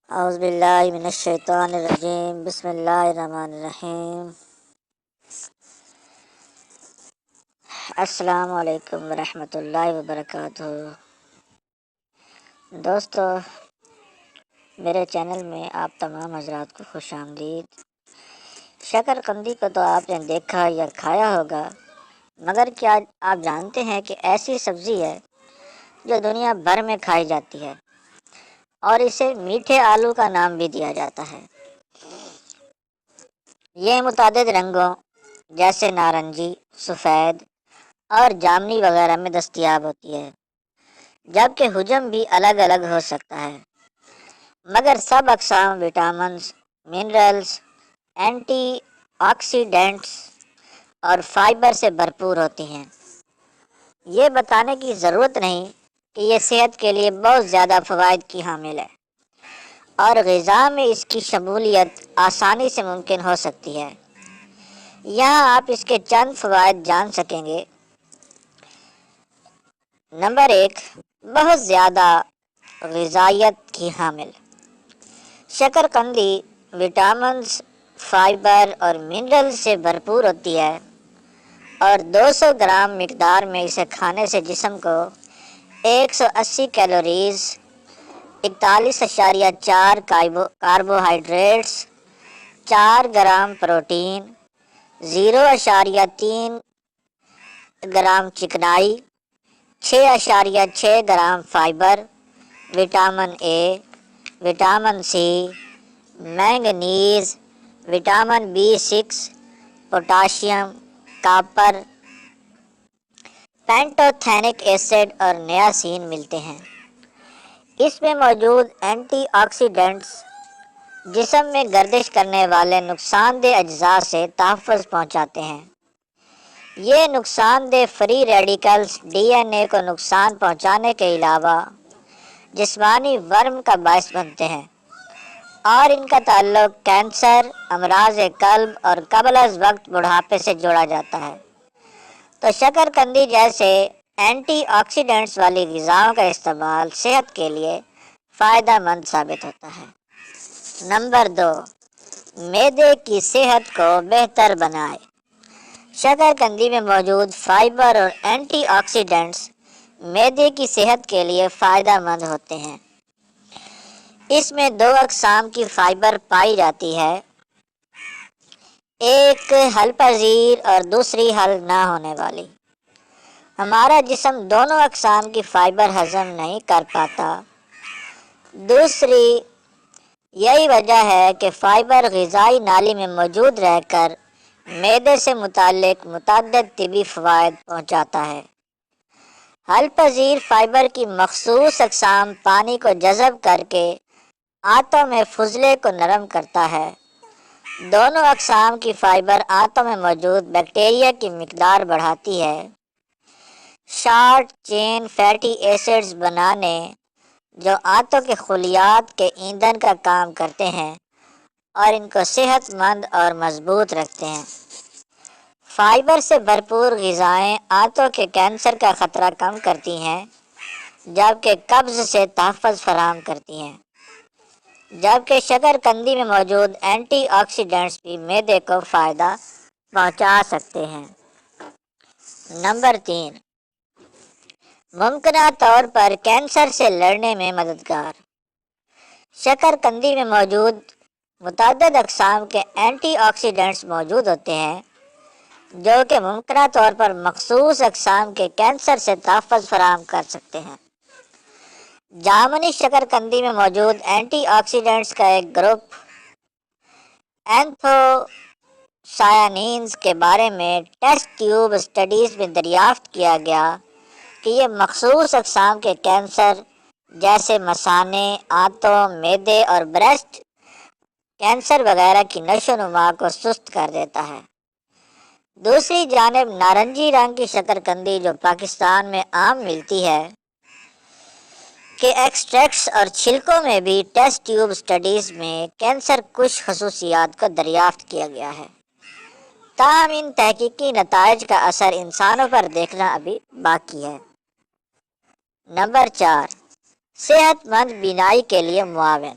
اعوذ باللہ من الشیطان الرجیم، بسم اللہ الرحمن الرحیم۔ السلام علیکم ورحمۃ اللہ وبرکاتہ۔ دوستو، میرے چینل میں آپ تمام حضرات کو خوش آمدید۔ شکر قندی کو تو آپ نے دیکھا یا کھایا ہوگا، مگر کیا آپ جانتے ہیں کہ ایسی سبزی ہے جو دنیا بھر میں کھائی جاتی ہے اور اسے میٹھے آلو کا نام بھی دیا جاتا ہے۔ یہ متعدد رنگوں جیسے نارنجی، سفید اور جامنی وغیرہ میں دستیاب ہوتی ہے، جبکہ حجم بھی الگ الگ ہو سکتا ہے، مگر سب اقسام وٹامنز، منرلز، اینٹی آکسیڈنٹس اور فائبر سے بھرپور ہوتی ہیں۔ یہ بتانے کی ضرورت نہیں کہ یہ صحت کے لیے بہت زیادہ فوائد کی حامل ہے اور غذا میں اس کی شمولیت آسانی سے ممکن ہو سکتی ہے۔ یہاں آپ اس کے چند فوائد جان سکیں گے۔ نمبر 1، بہت زیادہ غذائیت کی حامل۔ شکر قندی وٹامنز، فائبر اور منرل سے بھرپور ہوتی ہے اور 200 گرام مقدار میں اسے کھانے سے جسم کو 180 calories, 41.4 carbohydrates, 4 gram protein, 0.3 gram چکنائی، 6.6 gram fibre, vitamin A, vitamin C, manganese, vitamin B6، potassium, copper, pantothenic acid اور نیاسین ملتے ہیں۔ اس میں موجود اینٹی آکسیڈنٹس جسم میں گردش کرنے والے نقصان دہ اجزاء سے تحفظ پہنچاتے ہیں۔ یہ نقصان دہ فری ریڈیکلز DNA کو نقصان پہنچانے کے علاوہ جسمانی ورم کا باعث بنتے ہیں اور ان کا تعلق کینسر، امراض قلب اور قبل از وقت بڑھاپے سے جوڑا جاتا ہے۔ تو شکر قندی جیسے اینٹی آکسیڈنٹس والی غذاؤں کا استعمال صحت کے لیے فائدہ مند ثابت ہوتا ہے۔ نمبر 2، معدے کی صحت کو بہتر بنائے۔ شکر قندی میں موجود فائبر اور اینٹی آکسیڈنٹس معدے کی صحت کے لیے فائدہ مند ہوتے ہیں۔ اس میں 2 اقسام کی فائبر پائی جاتی ہے، ایک حل پذیر اور دوسری حل نہ ہونے والی۔ ہمارا جسم دونوں اقسام کی فائبر ہضم نہیں کر پاتا۔ دوسری یہی وجہ ہے کہ فائبر غذائی نالی میں موجود رہ کر معدے سے متعلق متعدد طبی فوائد پہنچاتا ہے۔ حل پذیر فائبر کی مخصوص اقسام پانی کو جذب کر کے آنتوں میں فضلے کو نرم کرتا ہے۔ دونوں اقسام کی فائبر آنتوں میں موجود بیکٹیریا کی مقدار بڑھاتی ہے، شارٹ چین فیٹی ایسڈز بنانے جو آنتوں کے خلیات کے ایندھن کا کام کرتے ہیں اور ان کو صحت مند اور مضبوط رکھتے ہیں۔ فائبر سے بھرپور غذائیں آنتوں کے کینسر کا خطرہ کم کرتی ہیں، جبکہ قبض سے تحفظ فراہم کرتی ہیں، جبکہ شکر قندی میں موجود اینٹی آکسیڈنٹس بھی معدے کو فائدہ پہنچا سکتے ہیں۔ نمبر 3، ممکنہ طور پر کینسر سے لڑنے میں مددگار۔ شکر قندی میں موجود متعدد اقسام کے اینٹی آکسیڈنٹس موجود ہوتے ہیں جو کہ ممکنہ طور پر مخصوص اقسام کے کینسر سے تحفظ فراہم کر سکتے ہیں۔ جامنی شکر قندی میں موجود اینٹی آکسیڈنٹس کا ایک گروپ اینتھوسائنینز کے بارے میں ٹیسٹ ٹیوب اسٹڈیز میں دریافت کیا گیا کہ یہ مخصوص اقسام کے کینسر جیسے مثانے، آنتوں، معدے اور بریسٹ کینسر وغیرہ کی نشو و نما کو سست کر دیتا ہے۔ دوسری جانب نارنجی رنگ کی شکر قندی جو پاکستان میں عام ملتی ہے کے ایکسٹریکٹس اور چھلکوں میں بھی ٹیسٹ ٹیوب اسٹڈیز میں کینسر کش خصوصیات کو دریافت کیا گیا ہے، تاہم ان تحقیقی نتائج کا اثر انسانوں پر دیکھنا ابھی باقی ہے۔ نمبر 4، صحت مند بینائی کے لیے معاون۔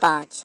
5,